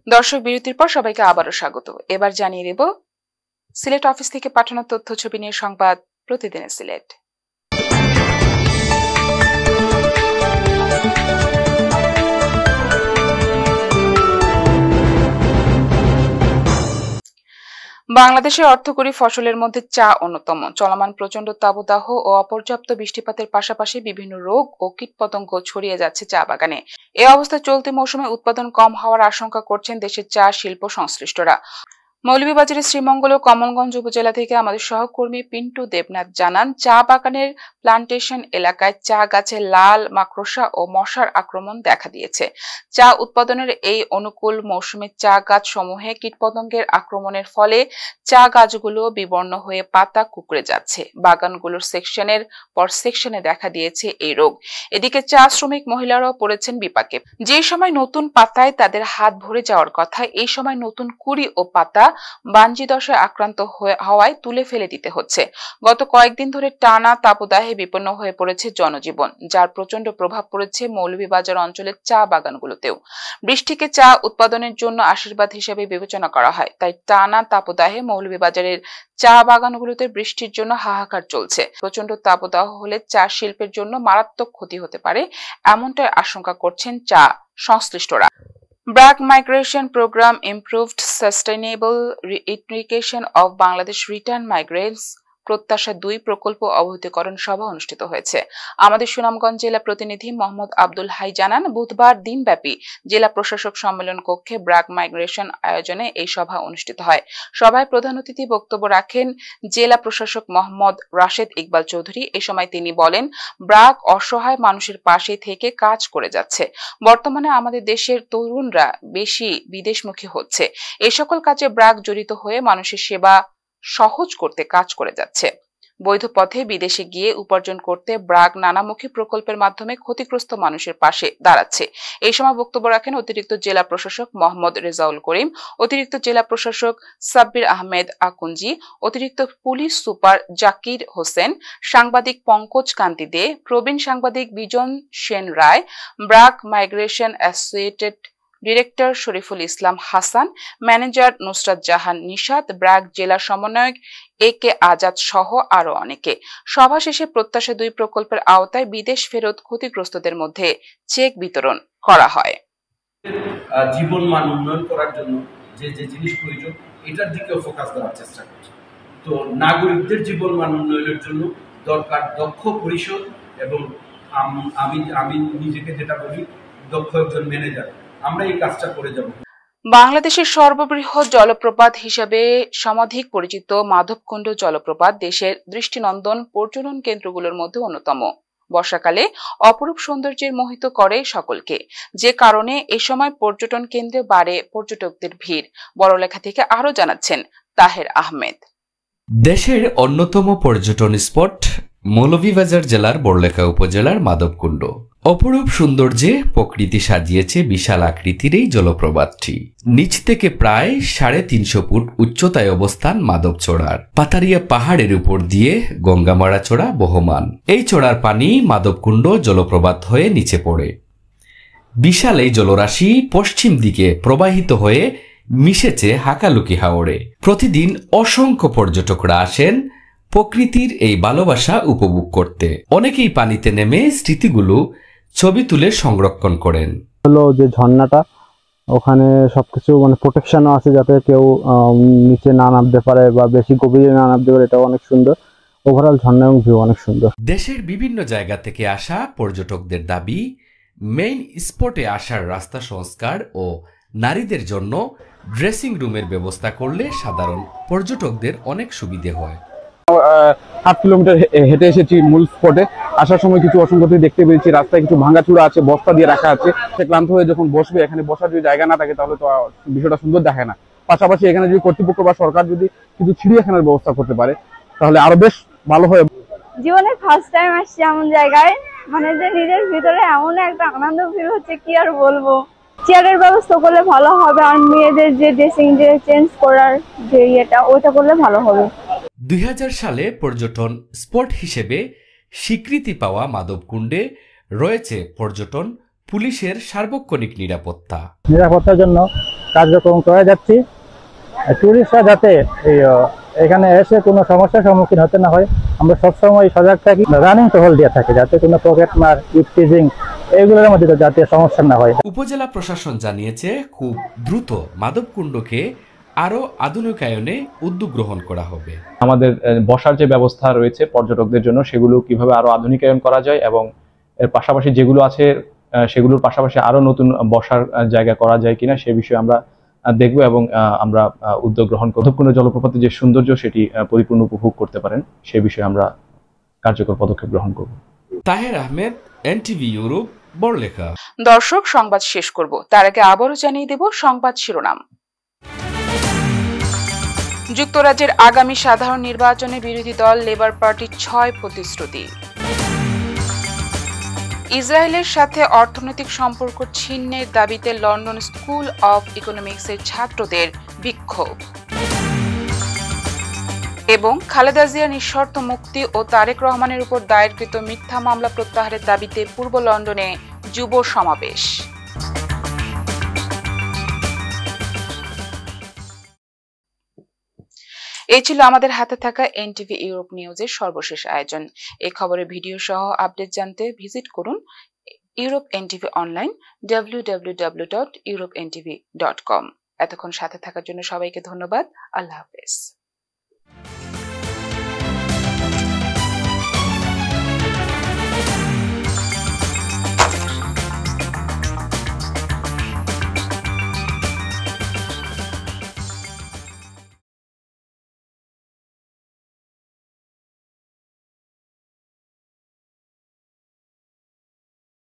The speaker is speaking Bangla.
দর্শক বিরতির পর সবাইকে আবারও স্বাগত। এবার জানিয়ে দেব সিলেট অফিস থেকে পাঠানো তথ্য ছবি নিয়ে সংবাদ প্রতিদিনের সিলেট। বাংলাদেশের অর্থকরী ফসলের মধ্যে চা অন্যতম। চলমান প্রচণ্ড তাপদাহ ও অপর্যাপ্ত বৃষ্টিপাতের পাশাপাশি বিভিন্ন রোগ ও কীটপতঙ্গ ছড়িয়ে যাচ্ছে চা বাগানে। এ অবস্থায় চলতি মৌসুমে উৎপাদন কম হওয়ার আশঙ্কা করছেন দেশের চা শিল্প সংশ্লিষ্টরা। মৌলভীবাজারের শ্রীমঙ্গল ও কমলগঞ্জ উপজেলা থেকে আমাদের সহকর্মী পিন্টু দেবনাথ জানান, চা বাগানের প্লান্টেশন এলাকায় চা গাছে লাল মাকড়সা ও মশার আক্রমণ দেখা দিয়েছে। চা উৎপাদনের এই অনুকূল মৌসুমে চা গাছ সমূহে কীটপতঙ্গের আক্রমণের ফলে চা গাছগুলো বিবর্ণ হয়ে পাতা কুঁকড়ে যাচ্ছে। বাগানগুলোর সেকশনের পর সেকশনে দেখা দিয়েছে এই রোগ। এদিকে চা শ্রমিক মহিলারাও পড়েছেন বিপাকে। যে সময় নতুন পাতায় তাদের হাত ভরে যাওয়ার কথা, এই সময় নতুন কুড়ি ও পাতা বানজি দশায় আক্রান্ত হওয়ায় তুলে ফেলে দিতে হচ্ছে। গত কয়েকদিন ধরে টানা তাপদাহে বিপন্ন হয়ে পড়েছে জনজীবন, যার প্রচন্ড প্রভাব পড়েছে মৌলভীবাজার অঞ্চলের চা বাগানগুলোতেও। বৃষ্টিকে চা উৎপাদনের জন্য আশীর্বাদ হিসেবে বিবেচনা করা হয়, তাই টানা তাপদাহে মৌলভীবাজারের চা বাগানগুলোতে বৃষ্টির জন্য হাহাকার চলছে। প্রচন্ড তাপদাহ হলে চা শিল্পের জন্য মারাত্মক ক্ষতি হতে পারে, এমনটাই আশঙ্কা করছেন চা সংশ্লিষ্টরা। BRAC Migration Program Improved Sustainable Irrigation of Bangladesh Return Migrants প্রত্যাশা 2 প্রকল্প অবহিতকরণ সভা অনুষ্ঠিত হয়েছে। আমাদের সুনামগঞ্জ জেলা প্রতিনিধি মোহাম্মদ আব্দুল হাই জানান, বুধবার দিনব্যাপী জেলা প্রশাসক সম্মেলন কক্ষে ব্র্যাক মাইগ্রেশন আয়োজনে এই সভা অনুষ্ঠিত হয়। সভায় প্রধান অতিথি বক্তব্য রাখেন জেলা প্রশাসক মোহাম্মদ রাশেদ ইকবাল চৌধুরী। এ সময় তিনি বলেন, ব্র্যাক অসহায় মানুষের পাশে থেকে কাজ করে যাচ্ছে। বর্তমানে আমাদের দেশের তরুণরা বেশি বিদেশমুখী হচ্ছে। এই সকল কাজে ব্র্যাক জড়িত হয়ে মানুষের সেবা সহজ করতে কাজ করে যাচ্ছে। বৈধ পথে বিদেশে গিয়ে উপার্জন করতে ব্র্যাক নানামুখী প্রকল্পের মাধ্যমে ক্ষতিগ্রস্ত মানুষের পাশে দাঁড়াচ্ছে। এই সময় বক্তব্য রাখেন অতিরিক্ত জেলা প্রশাসক মোহাম্মদ রেজাউল করিম, অতিরিক্ত জেলা প্রশাসক সাব্বির আহমেদ আকুঞ্জি, অতিরিক্ত পুলিশ সুপার জাকির হোসেন, সাংবাদিক পঙ্কজ কান্তি দে, প্রবীণ সাংবাদিক Bijon Sen Roy, BRAC migration associated director Shariful Islam Hasan, manager Nusrat Jahan Nishat, BRAC জেলা সমন্বয়ক একে আজাদ সহ আরো অনেকে। সভা শেষে প্রত্যাশা 2 প্রকল্পের আওতায় বিদেশ ফেরত ক্ষতিগ্রস্তদের মধ্যে চেক বিতরণ করা হয়। জীবন মান উন্নয়ন করার জন্য যে যে জিনিস প্রয়োজন এটার দিকেও ফোকাস দেওয়ার চেষ্টা করছে। তো নাগরিকদের জীবন মান উন্নয়নের জন্য দরকার দক্ষ পরিষদ এবং আমি নিজেকে যেটা বলি দক্ষ একজন ম্যানেজার। আমরা এই কাজটা করে যাব। বাংলাদেশের সর্ববৃহৎ জলপ্রপাত হিসেবে সমধিক পরিচিত মাধবকুণ্ড জলপ্রপাত দেশের দৃষ্টিনন্দন পর্যটন কেন্দ্রগুলোর মধ্যে অন্যতম। বর্ষাকালে অপরূপ সৌন্দর্যের মোহিত করে সকলকে, যে কারণে এ সময় পর্যটন কেন্দ্রে বাড়ে পর্যটকদের ভিড়। বড়লেখা থেকে আরো জানাচ্ছেন তাহের আহমেদ। দেশের অন্যতম পর্যটন স্পট মৌলভীবাজার জেলার বড়লেখা উপজেলার মাধবকুণ্ড। অপরূপ সৌন্দর্যে প্রকৃতি সাজিয়েছে বিশাল আকৃতির এই জলপ্রপাতটি। নিচ থেকে প্রায় 350 ফুট উচ্চতায় অবস্থান মাধব চড়ার। পাতারিয়া পাহাড়ের উপর দিয়ে গঙ্গামারা চড়া বহমান। এই চড়ার পানি মাধবকুণ্ড জলপ্রপাত হয়ে নিচে পড়ে। বিশাল এই জলরাশি পশ্চিম দিকে প্রবাহিত হয়ে মিশেছে হাকালুকি হাওরে। প্রতিদিন অসংখ্য পর্যটকরা আসেন প্রকৃতির এই ভালোবাসা উপভোগ করতে। অনেকেই পানিতে নেমে স্মৃতিগুলো ছবি তুলে সংরক্ষণ করেন। হলো যে ঝর্ণাটা, ওখানে সবকিছু মানে প্রোটেকশনও আছে যাতে কেউ নিচে না নামতে পারে বা বেশি গভীরে না নামতে পারে। এটা অনেক সুন্দর। ওভারঅল ঝর্ণা এবং ভিউ অনেক সুন্দর। দেশের বিভিন্ন জায়গা থেকে আসা পর্যটকদের দাবি, মেইন স্পটে আসার রাস্তা সংস্কার ও নারীদের জন্য ড্রেসিং রুমের ব্যবস্থা করলে সাধারণ পর্যটকদের অনেক সুবিধে হয়। 7 কিলোমিটার হেঁটে এসেছি মূল স্পটে। আসার সময় কিছু অসঙ্গতি দেখতে পেয়েছি। রাস্তায় কিছু ভাঙাচুরা আছে, বস্তা দিয়ে রাখা আছে। সে ক্লান্ত হয়ে যখন বসবে, এখানে বসার যদি জায়গা না থাকে তাহলে তো বিষয়টা সুন্দর দেখায় না। পাশাপাশি এখানে যদি কর্তৃপক্ষ বা সরকার যদি কিছু চিড়িয়াখানার ব্যবস্থা করতে পারে তাহলে আরো বেশ ভালো হয়। জীবনে ফার্স্ট টাইম আসছি এমন জায়গায়, মানে যে নিজের ভিতরে এমন একটা আনন্দ ফিল হচ্ছে, কি আর বলবো। চেয়ারের ব্যবস্থা করলে ভালো হবে, আর মেয়েদের যে ড্রেসিং যে চেঞ্জ করার যে ইয়েটা, ওটা করলে ভালো হবে। 2000 সালে পর্যটন স্পট হিসেবে স্বীকৃতি পাওয়া মাধবকুণ্ডে রয়েছে পর্যটন পুলিশের সার্বক্ষণিক নিরাপত্তার জন্য কার্যক্রম করে যাচ্ছি। টুরিস্টরা যাতে এখানে এসে কোনো সমস্যার সম্মুখীন হতে না হয়, আমরা সবসময় সজাগ থাকি, রানিং টহল দিয়ে থাকি, যাতে কোনো পকেট মার, ইফটিজিং এগুলোর মধ্যে যাতে সমস্যা না হয়। উপজেলা প্রশাসন জানিয়েছে খুব দ্রুত মাধবকুণ্ডকে আরও আধুনিকায়নে উদ্যোগ গ্রহণ করা হবে। আমাদের বসার যে ব্যবস্থা রয়েছে পর্যটকদের জন্য, সেগুলো কিভাবে আরো আধুনিকায়ন করা যায় এবং এর পাশাপাশি যেগুলো আছে সেগুলোর পাশাপাশি আরো নতুন বসার জায়গা করা যায় কিনা সে বিষয়ে আমরা দেখব এবং আমরা উদ্যোগ গ্রহণ করব। মাধবকুণ্ড জলপ্রপাতের যে সৌন্দর্য সেটি পরিপূর্ণ উপভোগ করতে পারেন সে বিষয়ে আমরা কার্যকর পদক্ষেপ গ্রহণ করব। Taher Ahmed, NTV Europe, Barlekha. দর্শক, সংবাদ শেষ করব, তার আগে আবারও জানিয়ে দেব সংবাদ শিরোনাম। যুক্তরাজ্যের আগামী সাধারণ নির্বাচনে বিরোধী দল লেবার পার্টির 6 প্রতিশ্রুতি। ইসরায়েলের সাথে অর্থনৈতিক সম্পর্ক ছিন্নের দাবিতে লন্ডন স্কুল অব ইকোনমিক্সের ছাত্রদের বিক্ষোভ। এবং খালেদা জিয়ার নিঃশর্ত মুক্তি ও তারেক রহমানের উপর দায়েরকৃত মিথ্যা মামলা প্রত্যাহারের দাবিতে পূর্ব লন্ডনে যুব সমাবেশ। এই ছিল আমাদের হাতে থাকা এনটিভি ইউরোপ নিউজের সর্বশেষ আয়োজন। এই খবরের ভিডিও সহ আপডেট জানতে ভিজিট করুন ইউরোপ এনটিভি অনলাইন www.europentv.com। এতক্ষণ সাথে থাকার জন্য সবাইকে ধন্যবাদ। আল্লাহ হাফেজ।